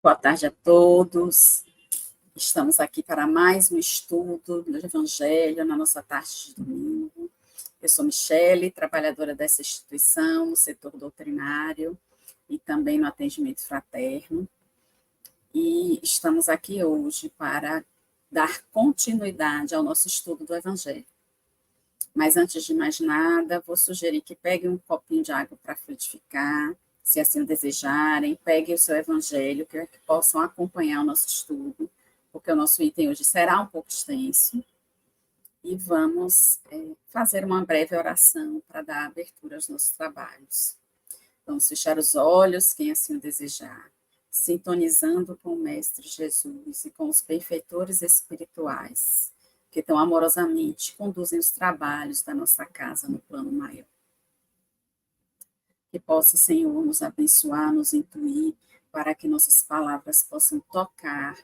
Boa tarde a todos. Estamos aqui para mais um estudo do Evangelho na nossa tarde de domingo. Eu sou Michele, trabalhadora dessa instituição, no setor doutrinário e também no atendimento fraterno. E estamos aqui hoje para dar continuidade ao nosso estudo do Evangelho. Mas antes de mais nada, vou sugerir que peguem um copinho de água para frutificar, se assim o desejarem, peguem o seu evangelho, que possam acompanhar o nosso estudo, porque o nosso item hoje será um pouco extenso, e vamos fazer uma breve oração para dar abertura aos nossos trabalhos. Vamos fechar os olhos, quem assim o desejar, sintonizando com o Mestre Jesus e com os benfeitores espirituais, que tão amorosamente conduzem os trabalhos da nossa casa no plano maior. Que possa, Senhor, nos abençoar, nos intuir, para que nossas palavras possam tocar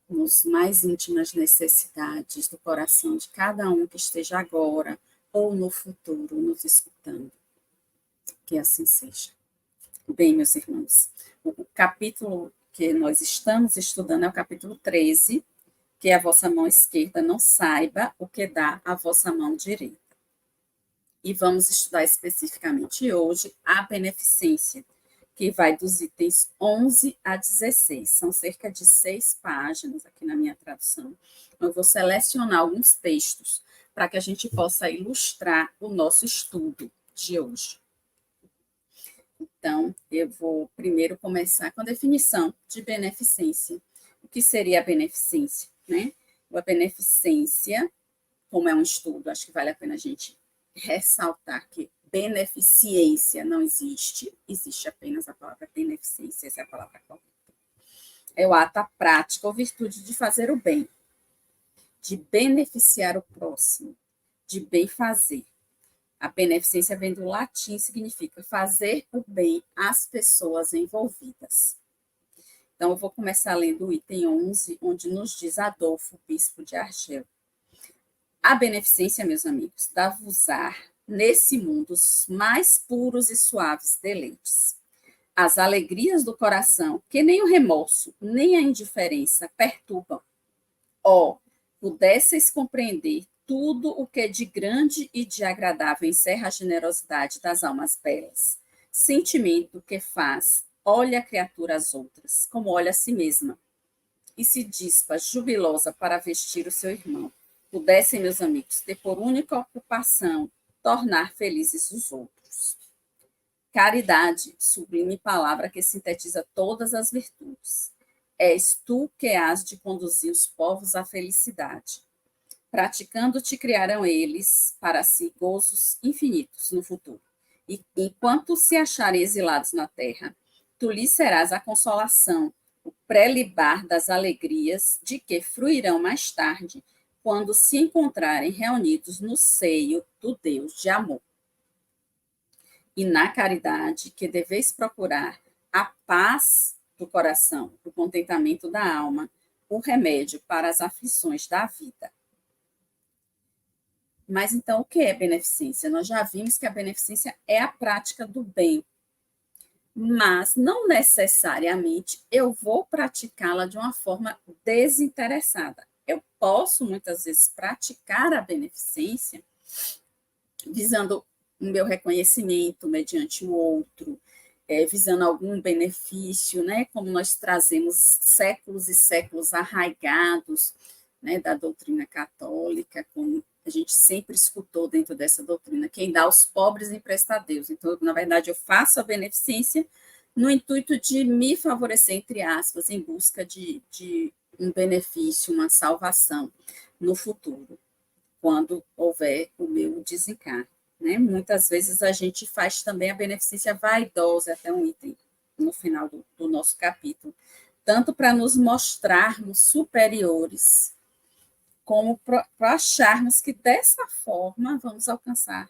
nos mais íntimas necessidades do coração de cada um que esteja agora ou no futuro nos escutando. Que assim seja. Bem, meus irmãos, o capítulo que nós estamos estudando é o capítulo 13, que a vossa mão esquerda não saiba o que dá a vossa mão direita. E vamos estudar especificamente hoje a beneficência, que vai dos itens 11 a 16. São cerca de 6 páginas aqui na minha tradução. Eu vou selecionar alguns textos para que a gente possa ilustrar o nosso estudo de hoje. Então, eu vou primeiro começar com a definição de beneficência. O que seria a beneficência, né? A beneficência, como é um estudo, acho que vale a pena a gente ressaltar que beneficência não existe, existe apenas a palavra beneficência, essa é a palavra correta. É o ato, a prática ou virtude de fazer o bem, de beneficiar o próximo, de bem fazer. A beneficência vem do latim, significa fazer o bem às pessoas envolvidas. Então, eu vou começar lendo o item 11, onde nos diz Adolfo, bispo de Argel. A beneficência, meus amigos, dá-vos-ar nesse mundo os mais puros e suaves deleites. As alegrias do coração, que nem o remorso, nem a indiferença perturbam. Ó, pudesseis compreender tudo o que de grande e de agradável encerra a generosidade das almas belas. Sentimento que faz, olha a criatura às outras, como olha a si mesma, e se dispa jubilosa para vestir o seu irmão. Pudessem, meus amigos, ter por única ocupação tornar felizes os outros. Caridade, sublime palavra que sintetiza todas as virtudes. És tu que has de conduzir os povos à felicidade. Praticando te criarão eles para si gozos infinitos no futuro. E enquanto se acharem exilados na terra, tu lhes serás a consolação, o prelibar das alegrias de que fruirão mais tarde, quando se encontrarem reunidos no seio do Deus de amor. E na caridade que deveis procurar a paz do coração, o contentamento da alma, o remédio para as aflições da vida. Mas então, o que é beneficência? Nós já vimos que a beneficência é a prática do bem, mas não necessariamente eu vou praticá-la de uma forma desinteressada. Eu posso, muitas vezes, praticar a beneficência visando o meu reconhecimento mediante o outro, visando algum benefício, né? Como nós trazemos séculos e séculos arraigados, né, da doutrina católica, como a gente sempre escutou dentro dessa doutrina, quem dá aos pobres empresta a Deus. Então, na verdade, eu faço a beneficência no intuito de me favorecer, entre aspas, em busca de um benefício, uma salvação no futuro, quando houver o meu desencarne. Né? Muitas vezes a gente faz também a beneficência vaidosa, até um item no final do nosso capítulo, tanto para nos mostrarmos superiores, como para acharmos que dessa forma vamos alcançar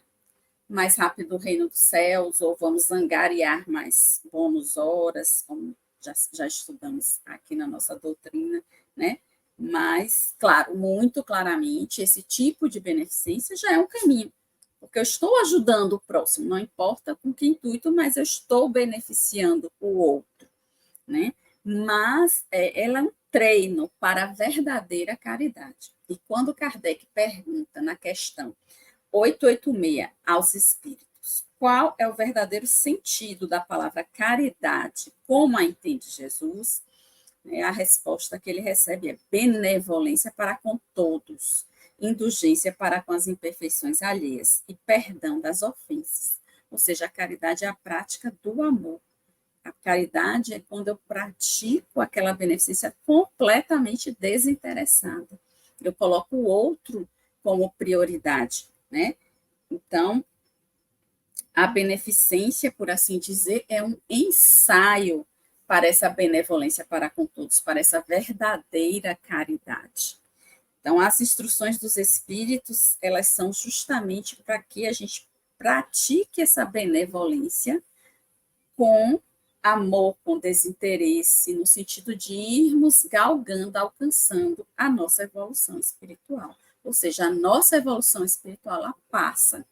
mais rápido o reino dos céus, ou vamos angariar mais bônus horas, como já estudamos aqui na nossa doutrina, né? Mas, claro, muito claramente, esse tipo de beneficência já é um caminho, porque eu estou ajudando o próximo, não importa com que intuito, mas eu estou beneficiando o outro, né? mas ela é um treino para a verdadeira caridade. E quando Kardec pergunta na questão 886 aos espíritos, qual é o verdadeiro sentido da palavra caridade, como a entende Jesus, a resposta que ele recebe é benevolência para com todos, indulgência para com as imperfeições alheias e perdão das ofensas. Ou seja, a caridade é a prática do amor. A caridade é quando eu pratico aquela beneficência completamente desinteressada. Eu coloco o outro como prioridade, né? Então, a beneficência, por assim dizer, é um ensaio para essa benevolência para com todos, para essa verdadeira caridade. Então, as instruções dos espíritos, elas são justamente para que a gente pratique essa benevolência com amor, com desinteresse, no sentido de irmos galgando, alcançando a nossa evolução espiritual. Ou seja, a nossa evolução espiritual ela passa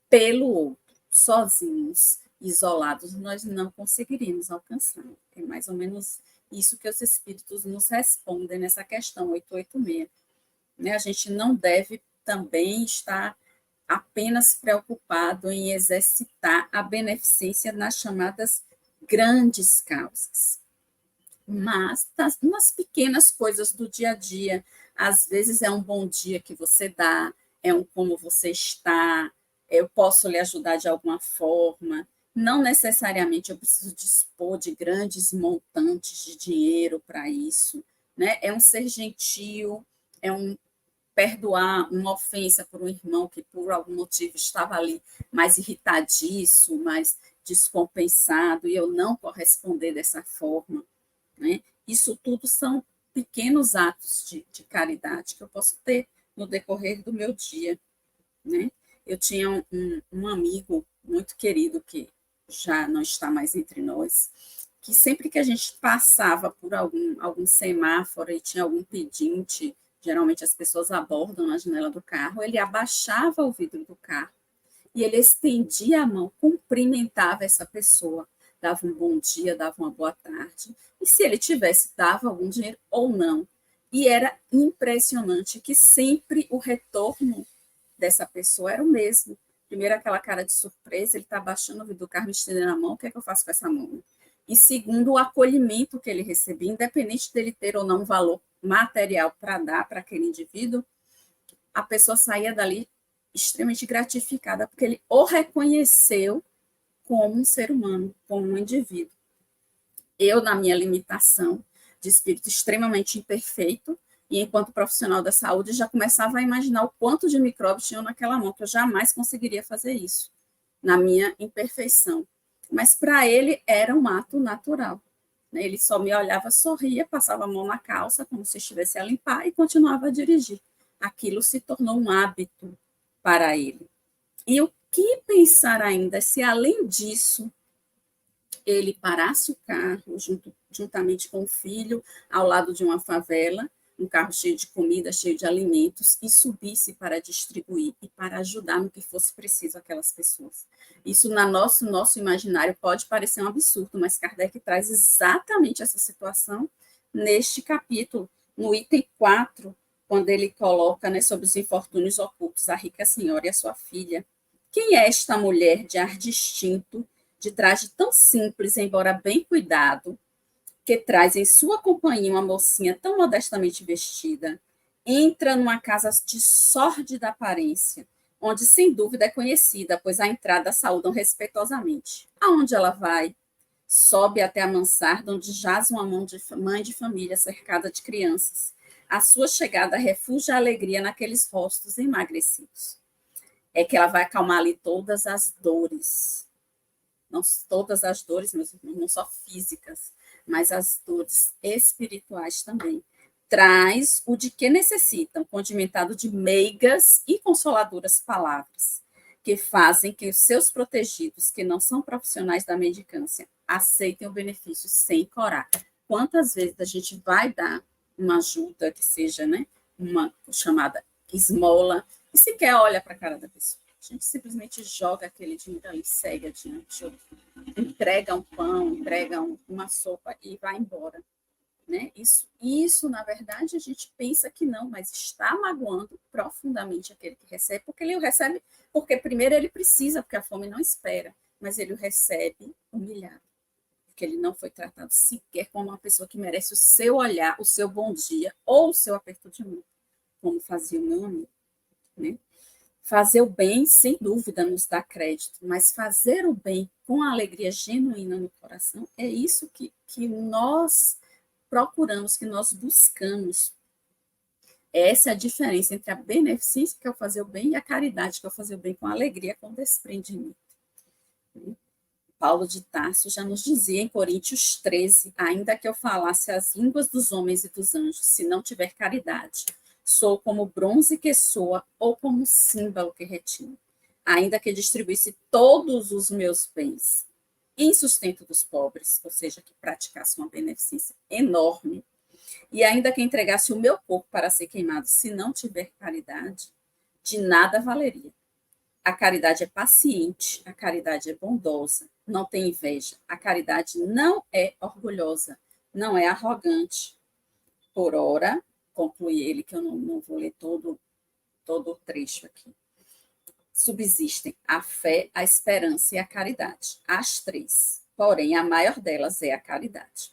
pelo outro. Sozinhos, isolados, nós não conseguiríamos alcançar. É mais ou menos isso que os espíritos nos respondem nessa questão 886. Né? A gente não deve também estar apenas preocupado em exercitar a beneficência nas chamadas grandes causas, mas nas pequenas coisas do dia a dia. Às vezes é um bom dia que você dá, é um como você está, eu posso lhe ajudar de alguma forma. Não necessariamente eu preciso dispor de grandes montantes de dinheiro para isso, né? É um ser gentil, é um perdoar uma ofensa por um irmão que por algum motivo estava ali mais irritadiço, mais descompensado, e eu não corresponder dessa forma, né? Isso tudo são pequenos atos de caridade que eu posso ter no decorrer do meu dia, né? Eu tinha um amigo muito querido que já não está mais entre nós, que sempre que a gente passava por algum semáforo e tinha algum pedinte, geralmente as pessoas abordam na janela do carro, ele abaixava o vidro do carro e ele estendia a mão, cumprimentava essa pessoa, dava um bom dia, dava uma boa tarde, e se ele tivesse, dava algum dinheiro ou não. E era impressionante que sempre o retorno dessa pessoa era o mesmo. Primeiro, aquela cara de surpresa, ele está abaixando o vidro do carro, me estendendo a mão, o que é que eu faço com essa mão? E segundo, o acolhimento que ele recebia, independente dele ter ou não um valor material para dar para aquele indivíduo, a pessoa saía dali extremamente gratificada, porque ele o reconheceu como um ser humano, como um indivíduo. Eu, na minha limitação de espírito extremamente imperfeito, e enquanto profissional da saúde, já começava a imaginar o quanto de micróbios tinham naquela mão, que eu jamais conseguiria fazer isso, na minha imperfeição. Mas para ele era um ato natural. Ele só me olhava, sorria, passava a mão na calça, como se estivesse a limpar, e continuava a dirigir. Aquilo se tornou um hábito para ele. E o que pensar ainda se, além disso, ele parasse o carro juntamente com o filho ao lado de uma favela, um carro cheio de comida, cheio de alimentos, e subisse para distribuir e para ajudar no que fosse preciso aquelas pessoas. Isso, no nosso imaginário, pode parecer um absurdo, mas Kardec traz exatamente essa situação neste capítulo, no item 4, quando ele coloca, né, sobre os infortúnios ocultos, a rica senhora e a sua filha. Quem é esta mulher de ar distinto, de traje tão simples, embora bem cuidado, que traz em sua companhia uma mocinha tão modestamente vestida, entra numa casa de sórdida aparência, onde sem dúvida é conhecida, pois à entrada saúdam respeitosamente. Aonde ela vai? Sobe até a mansarda, onde jaz uma mãe de família cercada de crianças. A sua chegada refugia a alegria naqueles rostos emagrecidos. É que ela vai acalmar ali todas as dores, não todas as dores, meus irmãos, não só físicas, mas as dores espirituais também. Traz o de que necessitam, condimentado de meigas e consoladoras palavras, que fazem que os seus protegidos, que não são profissionais da mendicância, aceitem o benefício sem corar. Quantas vezes a gente vai dar uma ajuda que seja, né, uma chamada esmola, e sequer olha para a cara da pessoa. A gente simplesmente joga aquele dinheiro ali, segue adiante, entrega um pão, entrega uma sopa e vai embora. né? Isso, na verdade, a gente pensa que não, mas está magoando profundamente aquele que recebe, porque ele o recebe, porque primeiro ele precisa, porque a fome não espera, mas ele o recebe humilhado, porque ele não foi tratado sequer como uma pessoa que merece o seu olhar, o seu bom dia ou o seu aperto de mão, como fazia o meu amigo, né? Fazer o bem, sem dúvida, nos dá crédito, mas fazer o bem com a alegria genuína no coração é isso que nós procuramos, que nós buscamos. Essa é a diferença entre a beneficência, que é o fazer o bem, e a caridade, que é o fazer o bem com alegria, com desprendimento. Paulo de Tarso já nos dizia em Coríntios 13, ainda que eu falasse as línguas dos homens e dos anjos, se não tiver caridade, sou como bronze que soa ou como símbolo que retina. Ainda que distribuísse todos os meus bens em sustento dos pobres, ou seja, que praticasse uma beneficência enorme, e ainda que entregasse o meu corpo para ser queimado, se não tiver caridade, de nada valeria. A caridade é paciente, a caridade é bondosa, não tem inveja. A caridade não é orgulhosa, não é arrogante. Por ora, conclui ele, que eu não vou ler todo o trecho aqui. Subsistem a fé, a esperança e a caridade, as três. Porém, a maior delas é a caridade.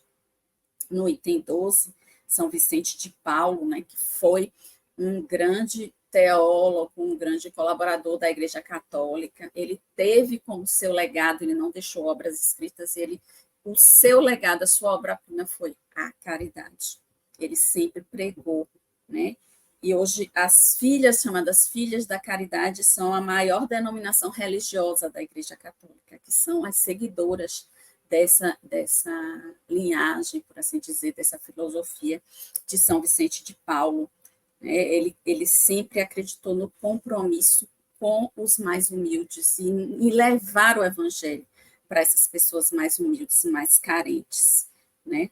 No item 12, São Vicente de Paulo, né, que foi um grande teólogo, um grande colaborador da Igreja Católica, ele teve como seu legado, ele não deixou obras escritas, o seu legado, a sua obra-prima foi a caridade. Ele sempre pregou, né? E hoje as filhas, chamadas Filhas da Caridade, são a maior denominação religiosa da Igreja Católica, que são as seguidoras dessa linhagem, por assim dizer, dessa filosofia de São Vicente de Paulo. Ele sempre acreditou no compromisso com os mais humildes e levar o evangelho para essas pessoas mais humildes, mais carentes, né?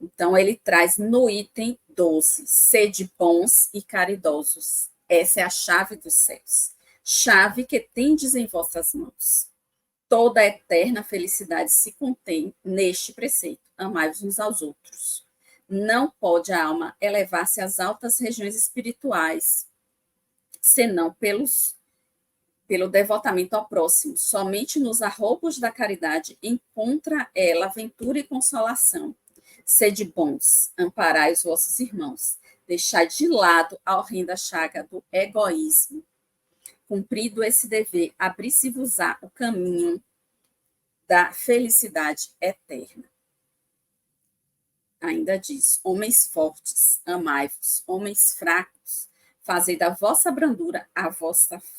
Então, ele traz no item 12, sede bons e caridosos. Essa é a chave dos céus. Chave que tendes em vossas mãos. Toda a eterna felicidade se contém neste preceito: amai-vos uns aos outros. Não pode a alma elevar-se às altas regiões espirituais, senão pelo devotamento ao próximo. Somente nos arroubos da caridade encontra ela aventura e consolação. Sede bons, amparai os vossos irmãos. Deixai de lado a horrenda chaga do egoísmo. Cumprido esse dever, abri-se-vos-á o caminho da felicidade eterna. Ainda diz: homens fortes, amai-vos, homens fracos, fazei da vossa brandura,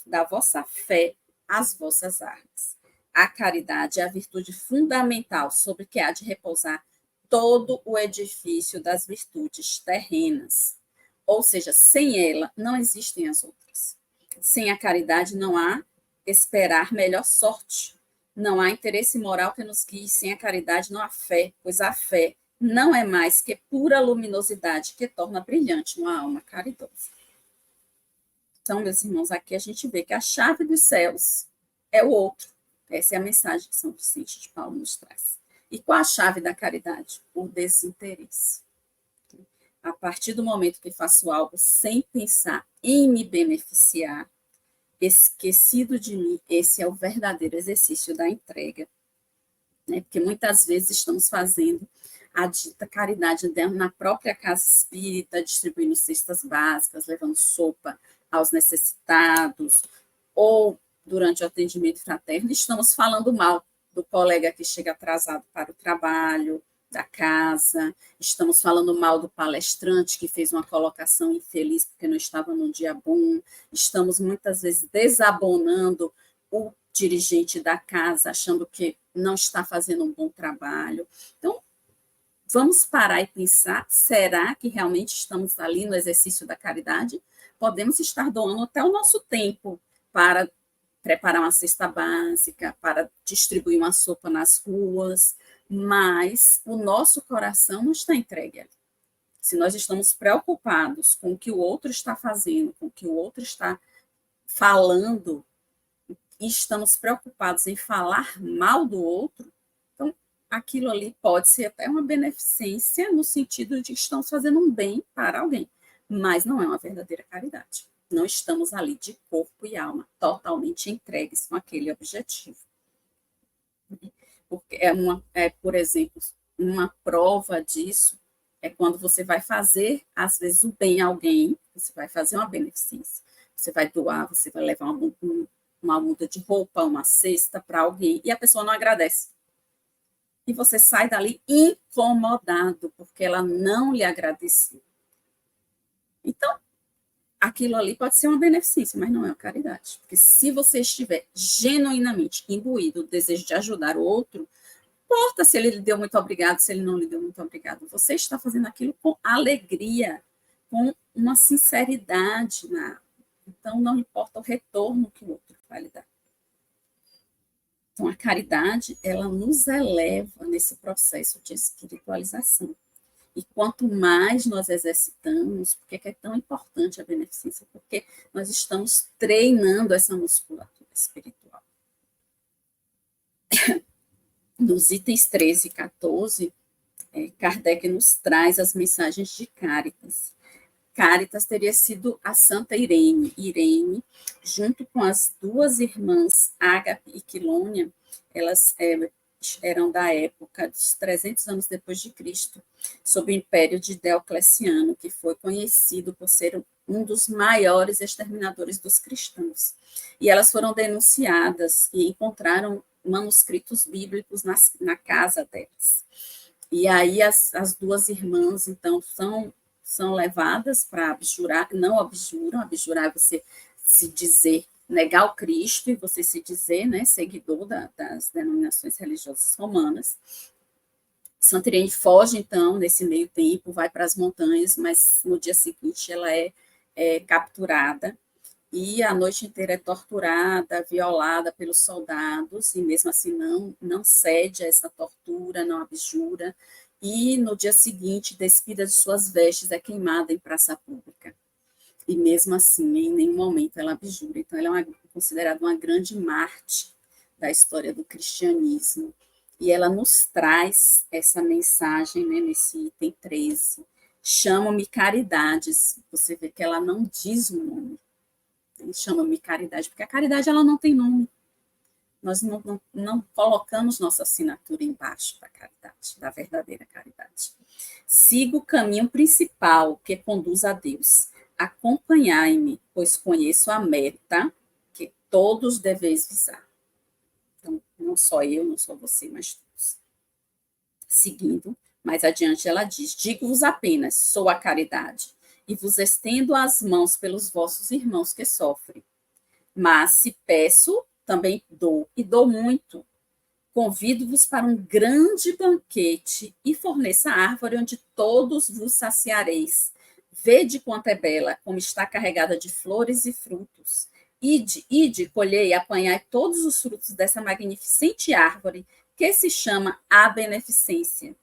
da vossa fé, as vossas armas. A caridade é a virtude fundamental sobre que há de repousar todo o edifício das virtudes terrenas. Ou seja, sem ela não existem as outras. Sem a caridade não há esperar melhor sorte. Não há interesse moral que nos guie. Sem a caridade não há fé, pois a fé não é mais que pura luminosidade que torna brilhante uma alma caridosa. Então, meus irmãos, aqui a gente vê que a chave dos céus é o outro. Essa é a mensagem que São Vicente de Paulo nos traz. E qual a chave da caridade? O desinteresse. A partir do momento que faço algo sem pensar em me beneficiar, esquecido de mim, esse é o verdadeiro exercício da entrega. Né? Porque muitas vezes estamos fazendo a dita caridade na própria casa espírita, distribuindo cestas básicas, levando sopa aos necessitados, ou durante o atendimento fraterno, estamos falando mal do colega que chega atrasado para o trabalho, da casa, estamos falando mal do palestrante que fez uma colocação infeliz porque não estava num dia bom, estamos muitas vezes desabonando o dirigente da casa, achando que não está fazendo um bom trabalho. Então, vamos parar e pensar, será que realmente estamos ali no exercício da caridade? Podemos estar doando até o nosso tempo para preparar uma cesta básica, para distribuir uma sopa nas ruas, mas o nosso coração não está entregue ali. Se nós estamos preocupados com o que o outro está fazendo, com o que o outro está falando, e estamos preocupados em falar mal do outro, então aquilo ali pode ser até uma beneficência no sentido de que estamos fazendo um bem para alguém, mas não é uma verdadeira caridade. Não estamos ali de corpo e alma, totalmente entregues com aquele objetivo. Porque por exemplo, uma prova disso é quando você vai fazer, às vezes, o bem a alguém, você vai fazer uma beneficência, você vai doar, você vai levar uma muda de roupa, uma cesta para alguém, e a pessoa não agradece. E você sai dali incomodado, porque ela não lhe agradeceu. Então, aquilo ali pode ser uma beneficência, mas não é uma caridade. Porque se você estiver genuinamente imbuído do desejo de ajudar o outro, não importa se ele lhe deu muito obrigado, se ele não lhe deu muito obrigado. Você está fazendo aquilo com alegria, com uma sinceridade. Então, não importa o retorno que o outro vai lhe dar. Então, a caridade, ela nos eleva nesse processo de espiritualização. E quanto mais nós exercitamos, por que é tão importante a beneficência? Porque nós estamos treinando essa musculatura espiritual. Nos itens 13 e 14, Kardec nos traz as mensagens de Cáritas. Cáritas teria sido a Santa Irene. Irene, junto com as duas irmãs Ágape e Quilônia, elas eram da época dos 300 anos depois de Cristo, sob o império de Diocleciano, que foi conhecido por ser um dos maiores exterminadores dos cristãos. E elas foram denunciadas e encontraram manuscritos bíblicos na casa delas. E aí as duas irmãs, então, são levadas para abjurar, não abjuram, abjurar é você se dizer, negar o Cristo e você se dizer, né, seguidor das denominações religiosas romanas. Santa Irene foge, então, nesse meio tempo, vai para as montanhas, mas no dia seguinte ela é capturada e a noite inteira é torturada, violada pelos soldados, e mesmo assim não cede a essa tortura, não abjura, e no dia seguinte, despida de suas vestes, é queimada em praça pública. E mesmo assim, em nenhum momento ela abjura. Então, ela é considerada uma grande mártir da história do cristianismo. E ela nos traz essa mensagem, né, nesse item 13. Chama-me caridades. Você vê que ela não diz o nome. Chama-me caridade, porque a caridade ela não tem nome. Nós não colocamos nossa assinatura embaixo da caridade, da verdadeira caridade. Siga o caminho principal que conduz a Deus. Acompanhai-me, pois conheço a meta que todos deveis visar. Então, não só eu, não só você, mas todos. Seguindo, mais adiante ela diz, digo-vos apenas, sou a caridade, e vos estendo as mãos pelos vossos irmãos que sofrem. Mas se peço, também dou, e dou muito. Convido-vos para um grande banquete e forneça a árvore onde todos vos saciareis. Vede quanto é bela, como está carregada de flores e frutos. Ide, colhei e apanhai todos os frutos dessa magnificente árvore, que se chama a beneficência.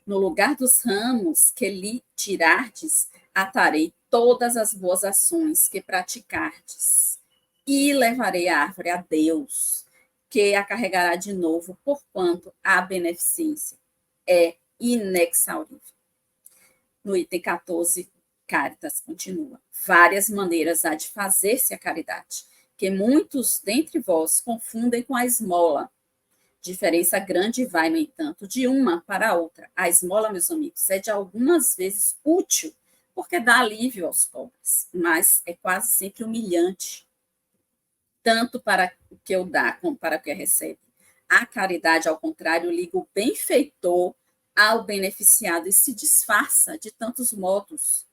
No lugar dos ramos que lhe tirardes, atarei todas as boas ações que praticardes, e levarei a árvore a Deus, que a carregará de novo, porquanto a beneficência é inexaurível. No item 14, Cáritas continua. Várias maneiras há de fazer-se a caridade, que muitos dentre vós confundem com a esmola. Diferença grande vai, no entanto, de uma para a outra. A esmola, meus amigos, é de algumas vezes útil, porque dá alívio aos pobres, mas é quase sempre humilhante, tanto para o que eu dá como para o que recebe. A caridade, ao contrário, liga o benfeitor ao beneficiado e se disfarça de tantos modos.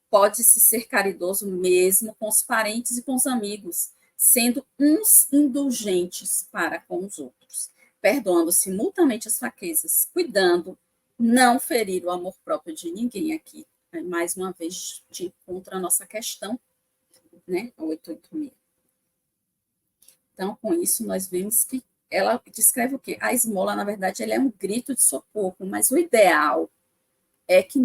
Pode-se ser caridoso mesmo com os parentes e com os amigos, sendo uns indulgentes para com os outros, perdoando simultaneamente as fraquezas, cuidando não ferir o amor próprio de ninguém aqui. Mais uma vez, de encontro a nossa questão, né? 886. Então, com isso, nós vemos que ela descreve o quê? A esmola, na verdade, ela é um grito de socorro, mas o ideal é que o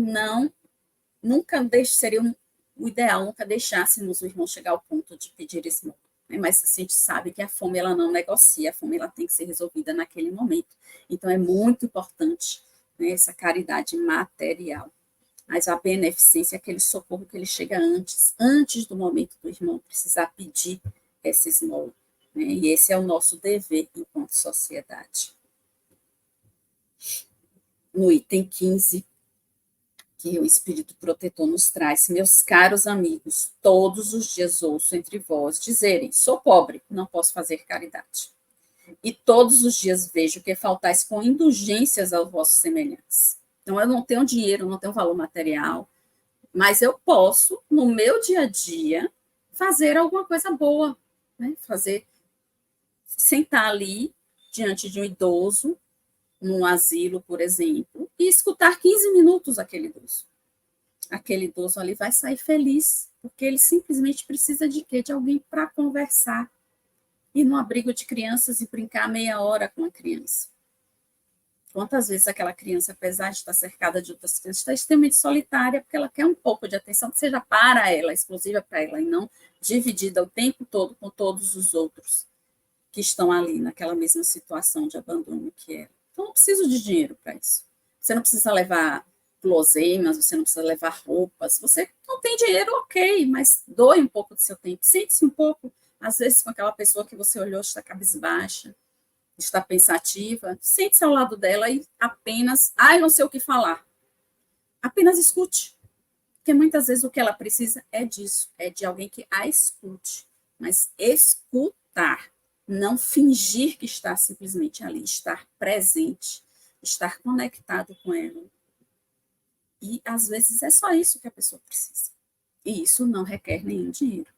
ideal nunca deixássemos o irmão chegar ao ponto de pedir esmola. Mas a gente sabe que a fome ela não negocia, a fome ela tem que ser resolvida naquele momento. Então, é muito importante, né, essa caridade material. Mas a beneficência é aquele socorro que ele chega antes do momento do irmão precisar pedir essa esmola. Né? E esse é o nosso dever enquanto sociedade. No item 15, que o Espírito Protetor nos traz: meus caros amigos, todos os dias ouço entre vós dizerem: sou pobre, não posso fazer caridade. E todos os dias vejo que faltais com indulgências aos vossos semelhantes. Então, eu não tenho dinheiro, não tenho valor material, mas eu posso, no meu dia a dia, fazer alguma coisa boa, né? Sentar ali diante de um idoso, num asilo, por exemplo, e escutar 15 minutos aquele idoso. Aquele idoso ali vai sair feliz, porque ele simplesmente precisa de quê? De alguém para conversar. Ir num abrigo de crianças e brincar meia hora com a criança. Quantas vezes aquela criança, apesar de estar cercada de outras crianças, está extremamente solitária, porque ela quer um pouco de atenção que seja para ela, exclusiva para ela, e não dividida o tempo todo com todos os outros que estão ali naquela mesma situação de abandono que ela. Então, não preciso de dinheiro para isso. Você não precisa levar guloseimas, você não precisa levar roupas. Você não tem dinheiro, ok, mas doe um pouco do seu tempo. Sente-se um pouco, às vezes, com aquela pessoa que você olhou, está cabisbaixa, está pensativa. Sente-se ao lado dela e apenas, eu não sei o que falar. Apenas escute. Porque muitas vezes o que ela precisa é disso, é de alguém que a escute. Mas escutar, não fingir que está simplesmente ali, estar presente, estar conectado com ela. E, às vezes, é só isso que a pessoa precisa. E isso não requer nenhum dinheiro.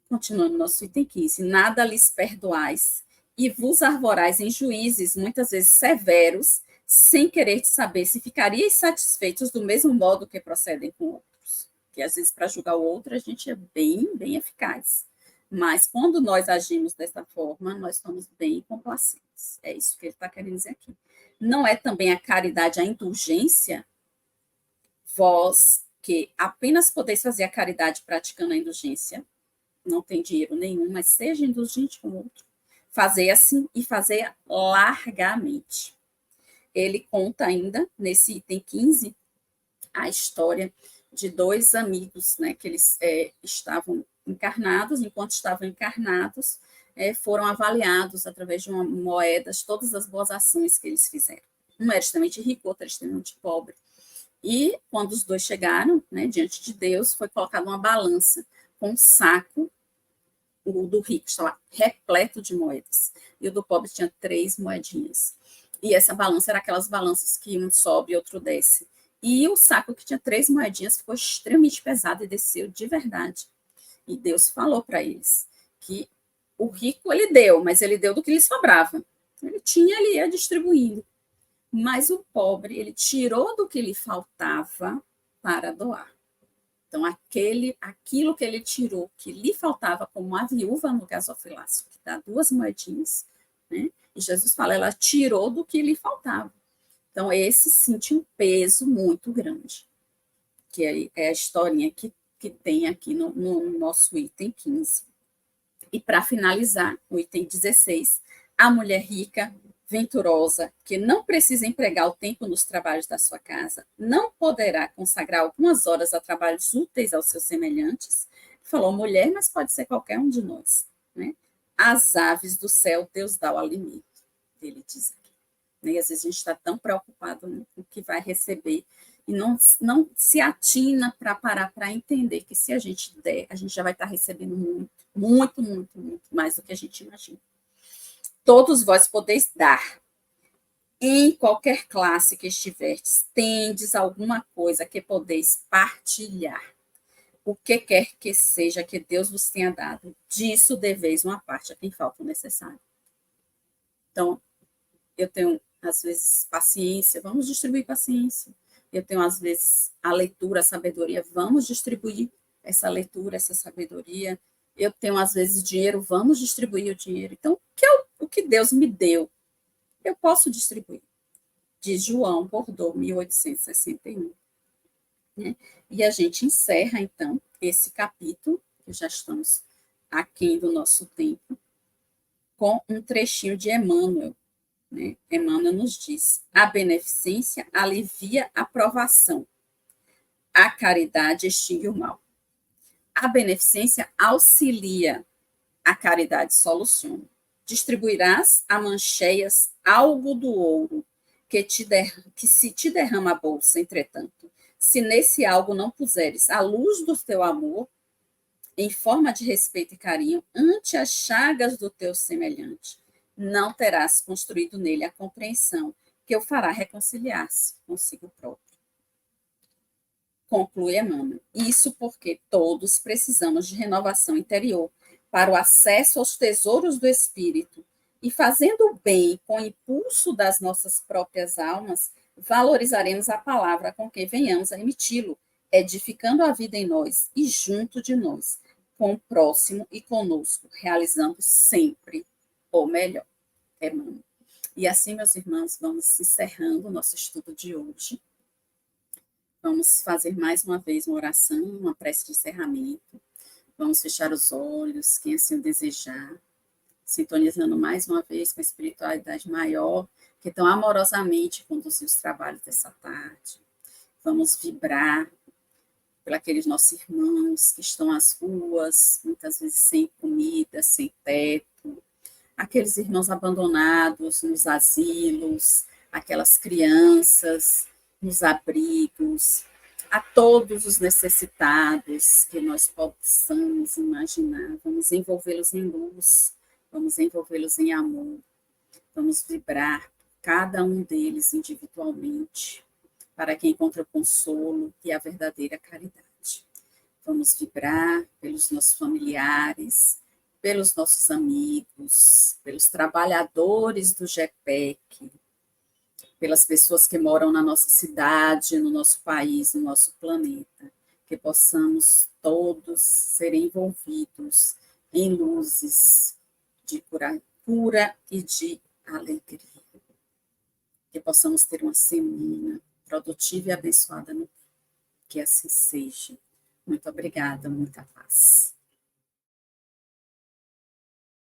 Continuando nosso item 15. Nada lhes perdoais e vos arvorais em juízes, muitas vezes severos, sem querer saber se ficariais satisfeitos do mesmo modo que procedem com outros. Que, às vezes, para julgar o outro, a gente é bem eficaz. Mas, quando nós agimos dessa forma, nós estamos bem complacentes. É isso que ele está querendo dizer aqui. Não é também a caridade a indulgência? Vós que apenas podeis fazer a caridade praticando a indulgência, não tem dinheiro nenhum, mas seja indulgente com o outro. Fazer assim e fazer largamente. Ele conta ainda, nesse item 15, a história de dois amigos, né, que eles estavam encarnados, enquanto estavam encarnados, foram avaliados através de moedas todas as boas ações que eles fizeram. Um era extremamente rico, outro era extremamente pobre. E quando os dois chegaram, né, diante de Deus, foi colocada uma balança com um saco. O do rico estava repleto de moedas, e o do pobre tinha 3 moedinhas. E essa balança era aquelas balanças que um sobe e outro desce. E o saco que tinha 3 moedinhas ficou extremamente pesado e desceu de verdade. E Deus falou para eles que o rico ele deu, mas ele deu do que lhe sobrava. Ele tinha, ele ia distribuindo. Mas o pobre, ele tirou do que lhe faltava para doar. Então, aquilo que ele tirou, que lhe faltava, como a viúva no gasofilácio, que dá 2 moedinhas, né? E Jesus fala, ela tirou do que lhe faltava. Então, esse sim tinha um peso muito grande, que é a historinha que tem aqui no nosso item 15. E para finalizar, o item 16, a mulher rica, venturosa, que não precisa empregar o tempo nos trabalhos da sua casa, não poderá consagrar algumas horas a trabalhos úteis aos seus semelhantes. Falou mulher, mas pode ser qualquer um de nós. Né? As aves do céu, Deus dá o alimento, ele diz aqui. E às vezes a gente está tão preocupado com o que vai receber e não se atina para parar para entender que se a gente der, a gente já vai estar recebendo muito mais do que a gente imagina. Todos vós podeis dar, em qualquer classe que estiverdes, tendes alguma coisa que podeis partilhar. O que quer que seja que Deus vos tenha dado, disso deveis uma parte a quem falta o necessário. Então, eu tenho, às vezes, paciência, vamos distribuir paciência. Eu tenho, às vezes, a leitura, a sabedoria, vamos distribuir essa leitura, essa sabedoria. Eu tenho, às vezes, dinheiro, vamos distribuir o dinheiro. Então, o que Deus me deu, eu posso distribuir. Diz João Bordeaux, 1861. Né? E a gente encerra, então, esse capítulo, que já estamos aquém do nosso tempo, com um trechinho de Emmanuel, né? Emmanuel nos diz: a beneficência alivia a provação, a caridade extingue o mal. A beneficência auxilia, a caridade soluciona. Distribuirás a mancheias algo do ouro que se te derrama a bolsa, entretanto, se nesse algo não puseres a luz do teu amor, em forma de respeito e carinho, ante as chagas do teu semelhante, não terás construído nele a compreensão que o fará reconciliar-se consigo próprio. Conclui Emmanuel. Isso porque todos precisamos de renovação interior para o acesso aos tesouros do espírito, e fazendo o bem com o impulso das nossas próprias almas, valorizaremos a palavra com que venhamos a emiti-lo, edificando a vida em nós e junto de nós, com o próximo e conosco, realizando sempre o melhor. Emmanuel. E assim, meus irmãos, vamos encerrando o nosso estudo de hoje. Vamos fazer mais uma vez uma oração, uma prece de encerramento. Vamos fechar os olhos, quem assim o desejar, sintonizando mais uma vez com a espiritualidade maior, que tão amorosamente conduziu os trabalhos dessa tarde. Vamos vibrar por aqueles nossos irmãos que estão às ruas, muitas vezes sem comida, sem teto, aqueles irmãos abandonados nos asilos, aquelas crianças nos abrigos, a todos os necessitados que nós possamos imaginar. Vamos envolvê-los em luz, vamos envolvê-los em amor, vamos vibrar cada um deles individualmente, para que encontre o consolo e a verdadeira caridade. Vamos vibrar pelos nossos familiares, pelos nossos amigos, pelos trabalhadores do GEPEC, pelas pessoas que moram na nossa cidade, no nosso país, no nosso planeta, que possamos todos ser envolvidos em luzes de cura e de alegria. Que possamos ter uma semana produtiva e abençoada no que assim seja. Muito obrigada, muita paz.